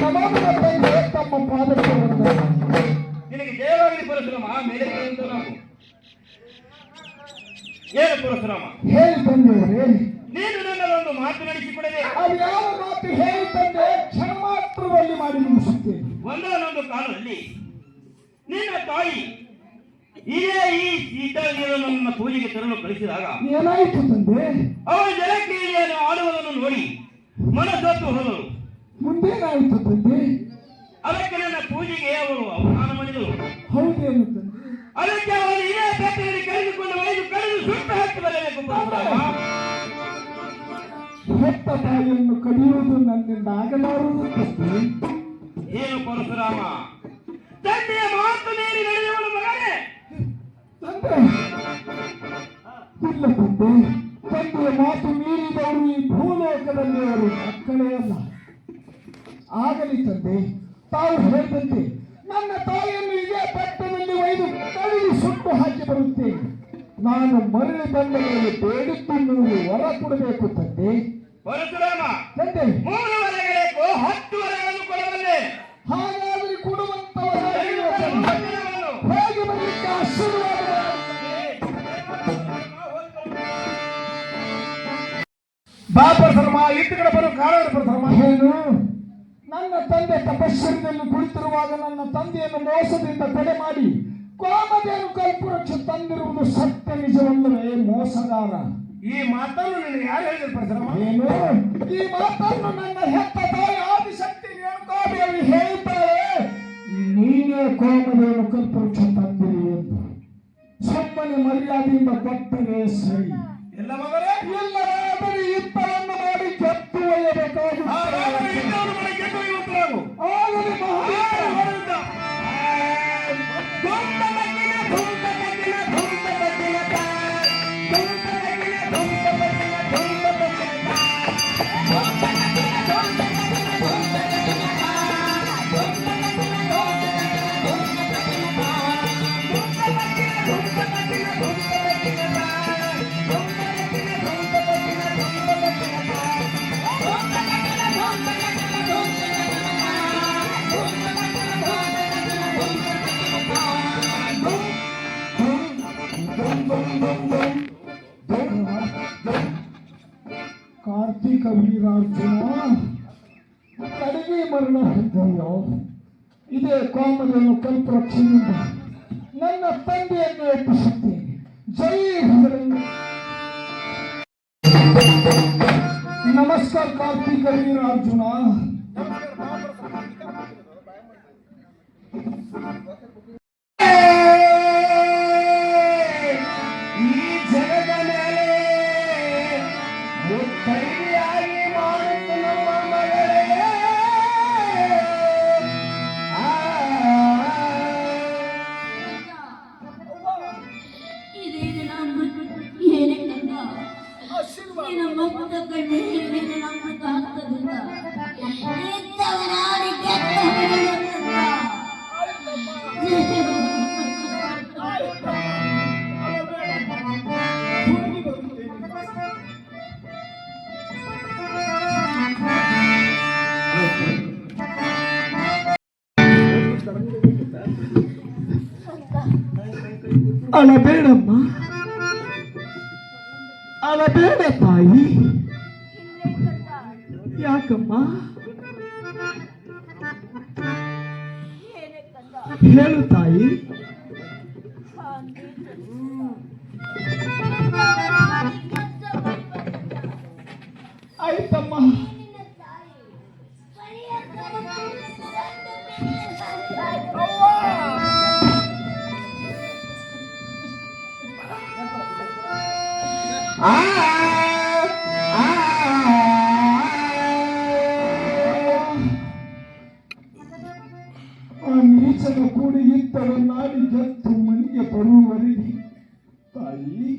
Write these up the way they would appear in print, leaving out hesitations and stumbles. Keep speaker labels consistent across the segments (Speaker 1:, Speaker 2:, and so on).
Speaker 1: ನಮ್ಮನ್ನ ತಂದೆ ತಮ್ಮ ಪಾದಕ್ಕೆ ಬಂದರು.
Speaker 2: ನಿನಗೆ ಜಯವಾಗಲಿ ಪರಶುರಾಮ. ಮೇಲೆ ಕೇಳುವಂತ ನಾವು ಏನು ಪರಶುರಾಮ?
Speaker 1: ಹೇಳಿ ತಂದೆಯವರೇ,
Speaker 2: ನೀನು ನನ್ನ ಒಂದು ಮಾತು ನಡೆಸಿಕೊಡದೆ.
Speaker 1: ಅದು ಯಾವ ಮಾತು ಹೇಳಿ ತಂದೆ? ಕ್ಷಣ ಮಾತ್ರದಲ್ಲಿ ಮಾಡಿ ಮುಗಿಸುತ್ತೇನೆ.
Speaker 2: ಒಂದೊಂದು ಕಾಲದಲ್ಲಿ ನಿನ್ನ ತಾಯಿ ಇದೇ ಈ ಸೀತಾದೇವಿಯನ್ನು ನನ್ನ ಪೂಜೆಗೆ ತರಲು ಕಳಿಸಿದಾಗ
Speaker 1: ಏನಾಯಿತು ತಂದೆ?
Speaker 2: ಅವಳ ಜಲಕ್ರಿಯೆಯನ್ನು ಆಡುವುದನ್ನು ನೋಡಿ ಮನಸ್ಸತ್ತು ಹೋದರು.
Speaker 1: ಮುಂದೇನಾಯಿತು ತಂದೆ?
Speaker 2: ಅದಕ್ಕೆ ನನ್ನ ಪೂಜೆಗೆ ಅವಳು ಅವಮಾನ ಮಾಡಿದಳು.
Speaker 1: ಹೌದೇನು ತಂದೆ?
Speaker 2: ಅದಕ್ಕೆ ಅವಳು ಇದೇ ಬೆಟ್ಟದಲ್ಲಿ ಕಳೆದುಕೊಂಡು ಒಯ್ದು ಕಳೆದು ಸುಟ್ಟು ಹಾಕಿ ಬರಬೇಕು ಪರಶುರಾಮ.
Speaker 1: ಹೆತ್ತ ತಾಯಿಯನ್ನು ಕಡಿಯುವುದು ನನ್ನಿಂದ ಆಗಲಾರದು ತಂದೆ.
Speaker 2: ಏನು ಪರಶುರಾಮ? ತಂದೆಯ ಮಾತು ಮೀರಿ ನಡೆದವಳು ಮಗನೇ.
Speaker 1: ತಂದೆ ಇಲ್ಲ ತಂದೆ, ತಂದೆಯ ಮಾತು ಮೀರಿದವರು ಈ ಭೂಲೋಕದಲ್ಲಿ ಅವರು ಮಕ್ಕಳೇ ಅಲ್ಲ. ಆಗಲಿ ತಂದೆ, ತಾವು ಹೇಳಿದಂತೆ ನನ್ನ ತಾಯಿಯನ್ನು ಇದೇ ಬೆಟ್ಟದಲ್ಲಿ ಒಯ್ದು ಕಡಿದು ಸುಟ್ಟು ಹಾಕಿ ಬರುತ್ತೇನೆ. ನಾನು ಮರಳಿ ಬಂದ ಮೇಲೆ ಬೇಡಿದ್ದು ನೀವು ವರ ಕೊಡಬೇಕು ತಂದೆ.
Speaker 2: ಪರಶುರಾಮ,
Speaker 1: ತಂದೆ
Speaker 2: 3 ವರಗಳೇಕೋ 10 ವರಗಳನ್ನು ಕೊಡಬಲ್ಲೆ.
Speaker 1: ಹಾಗಾದರೆ ಕೊಡುವಂತವರ ಹೇಗೆ ಬರಲಿಕ್ಕೆ ಆಶೀರ್ವಾದ
Speaker 2: ಬಾ ಪರಶುರಾಮ, ಇತ್ತು ಕಡೆ ಬರೋ ಕಾರಣ ಪರಶುರಾಮ.
Speaker 1: ಏನು? ನನ್ನ ತಂದೆ ತಪಸ್ಸರಿನಲ್ಲಿ ಕುಳಿತಿರುವಾಗ ನನ್ನ ತಂದೆಯನ್ನು ಮೋಸದಿಂದ ತಡೆ ಮಾಡಿ ಕಾಮಧೇನು ಕಲ್ಪವೃಕ್ಷ ತಂದಿರುವುದು ಸತ್ಯ ನಿಜವಲ್ಲವೇ ಮೋಸಗಾರ?
Speaker 2: ಈ ಮಾತನ್ನು ನಿನಗೆ ಯಾರು ಹೇಳಿದ್ರು ಪರಶುರಾಮ?
Speaker 1: ಏನು? ಈ ಮಾತನ್ನು ನನ್ನ ಹೆತ್ತ ತಾಯಿ ಆದಿಶಕ್ತಿ ರೇಣುಕಾದೇವಿ ಹೇಳ್ತಾಳೆ. ನೀನೇ ಕಾಮಧೇನು ಕಲ್ಪವೃಕ್ಷ ತಂದಿರಿ ಎಂದು. ಸುಮ್ಮನೆ ಮರ್ಯಾದೆಯಿಂದ ಕೊಟ್ಟರೆ ಸರಿ.
Speaker 2: ಎಲ್ಲ ಮಗರೇ,
Speaker 1: ಇಲ್ಲವಾದರೆ ಇಬ್ಬರನ್ನು ಮಾಡಿ ಕೆತ್ತು ಒಯ್ಯಬೇಕಾಗುತ್ತದೆ. ಆಗಲಿ ಕಾರ್ತಿಕ ವೀರಾರ್ಜುನ ಕಡಿಮೆ ಮರಣ ಹೊಂದೆಯೋ? ಇದೇ ಕಾಮಧೇನು ಕಲ್ಪವೃಕ್ಷದಿಂದ ನನ್ನ ತಂದೆಯನ್ನು ಎಬ್ಬಿಸುತ್ತೇನೆ. ಜೈ ಭದ್ರಂಗ. ನಮಸ್ಕಾರ ಕಾರ್ತಿಕ ವೀರಾರ್ಜುನ. ಅಳಬೇಡಮ್ಮ, ಅಳಬೇಡ ತಾಯಿ. ಯಾಕಮ್ಮ? ಹೇಳು ತಾಯಿ. ಆಯ್ತಮ್ಮ. ನೀಚನ ಕೂಡಿ ಇದ್ದರು ನಾಡಿ ಜತ್ತು ಮನೆಗೆ ಬರುವವರೆಗೆ ತಾಯಿ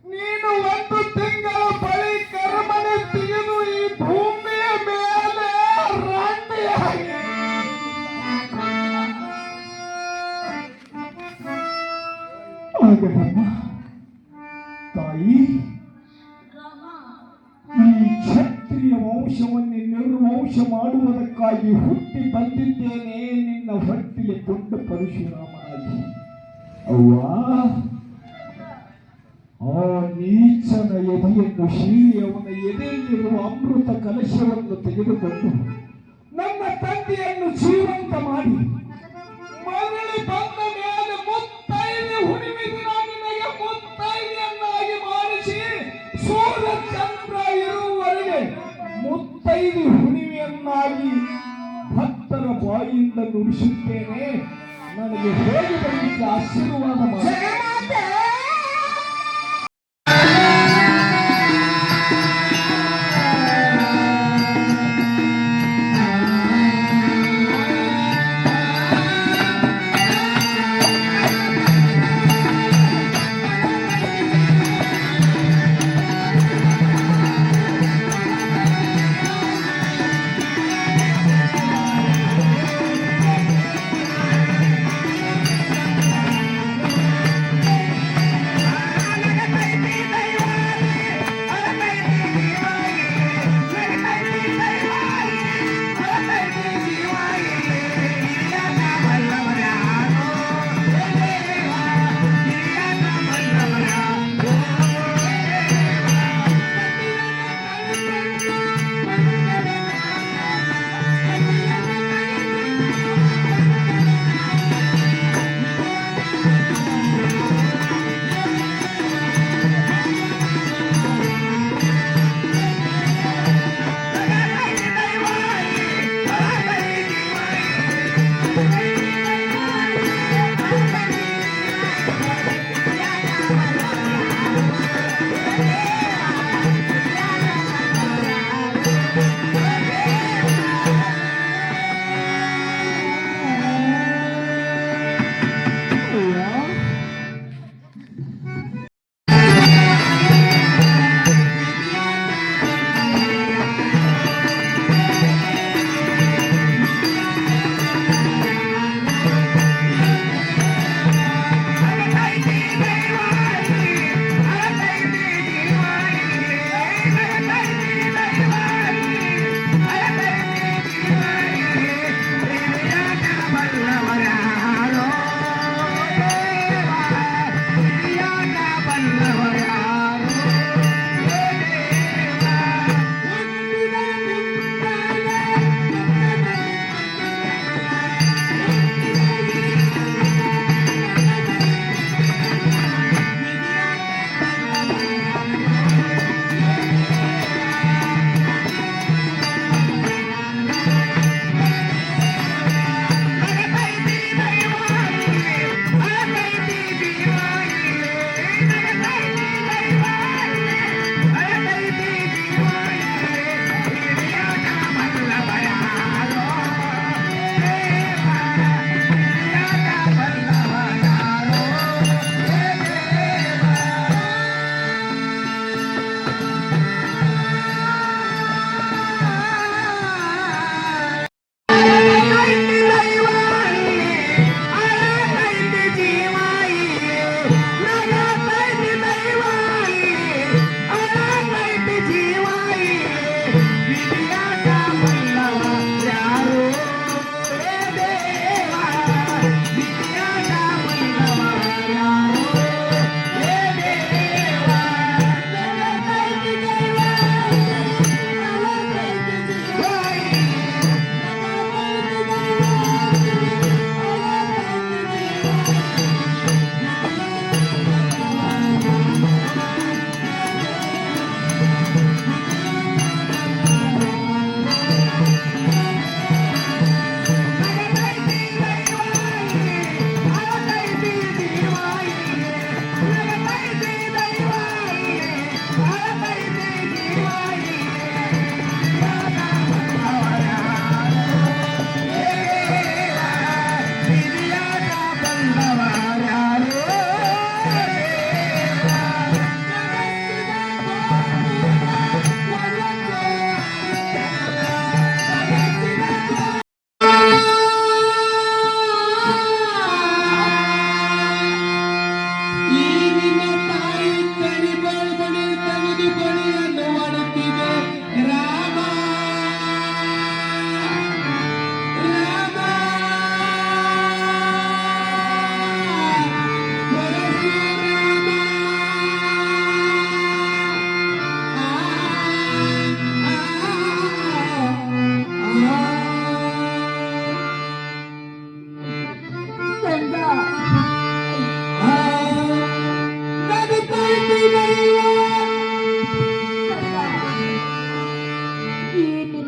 Speaker 1: ನೀನು 1 ತಿಂಗಳ ಬಳಿ ಕರ್ಮನೆ ತೆಗೆದು ಈ ಭೂಮಿಯ ಮೇಲೆ ರಂಡಿಯಾಗಿ ಆಗದಮ್ಮ ತಾಯಿ. ಈ ಕ್ಷತ್ರಿಯ ವಂಶವನ್ನೇ ವಂಶ ಮಾಡುವುದಕ್ಕಾಗಿ ಹುಟ್ಟಿ ಬಂದಿದ್ದೇನೆ ನಿನ್ನ ಹೊಟ್ಟಿಗೆ ಪುಂಡ ಪರಶುರಾಮನಾಗಿ. ಅವ್ವಾ, ಆ ನೀಚನ ಎದೆಯನ್ನು ಶೀಳಿ ಅವನ ಎದೆಯಲ್ಲಿರುವ ಅಮೃತ ಕಲಶವನ್ನು ತೆಗೆದುಕೊಂಡು ನನ್ನ ತಂದೆಯನ್ನು ಜೀವಂತ ಮಾಡಿ ಮರಳಿ ಬಂದ ಮೇಲೆ ಮುತ್ತೈದೆ ಹುಣ್ಣಿಮೆ ದಿನ ನಿನಗೆ ಮುತ್ತೈದೆಯನ್ನಾಗಿ ಮಾಡಿಸಿ ಸೂರ್ಯ ಚಂದ್ರ ಇರುವವರೆಗೆ ಮುತ್ತೈದೆ ಹುಣ್ಣಿಮೆಯನ್ನಾಗಿ ಭಕ್ತರ ಬಾಯಿಯಿಂದ ನುಡಿಸುತ್ತೇನೆ. ನನಗೆ ಹೇಗೆ ಬರಲಿಕ್ಕೆ ಆಶೀರ್ವಾದ ಮಾಡಿ.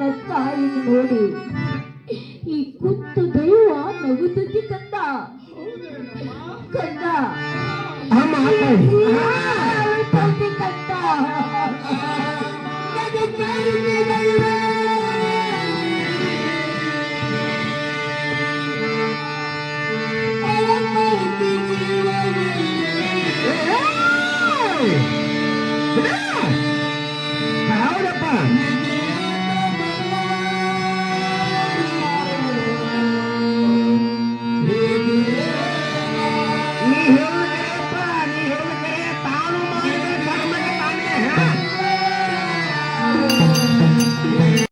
Speaker 3: ನಿನ್ನ ತಾಯಿಗೆ ನೋಡಿ ಈ ಕುತ್ತು ದೈವ ನಗುತ್ತಿದ್ದಿ ಕಂದ ಕಂದ
Speaker 1: ಅಮ್ಮ ತಾಯಿ.
Speaker 3: ಅಳುತ್ತೈತಿ ಕಂದ
Speaker 1: ಹೌದಪ್ಪ. ನೀ ಹೇಳು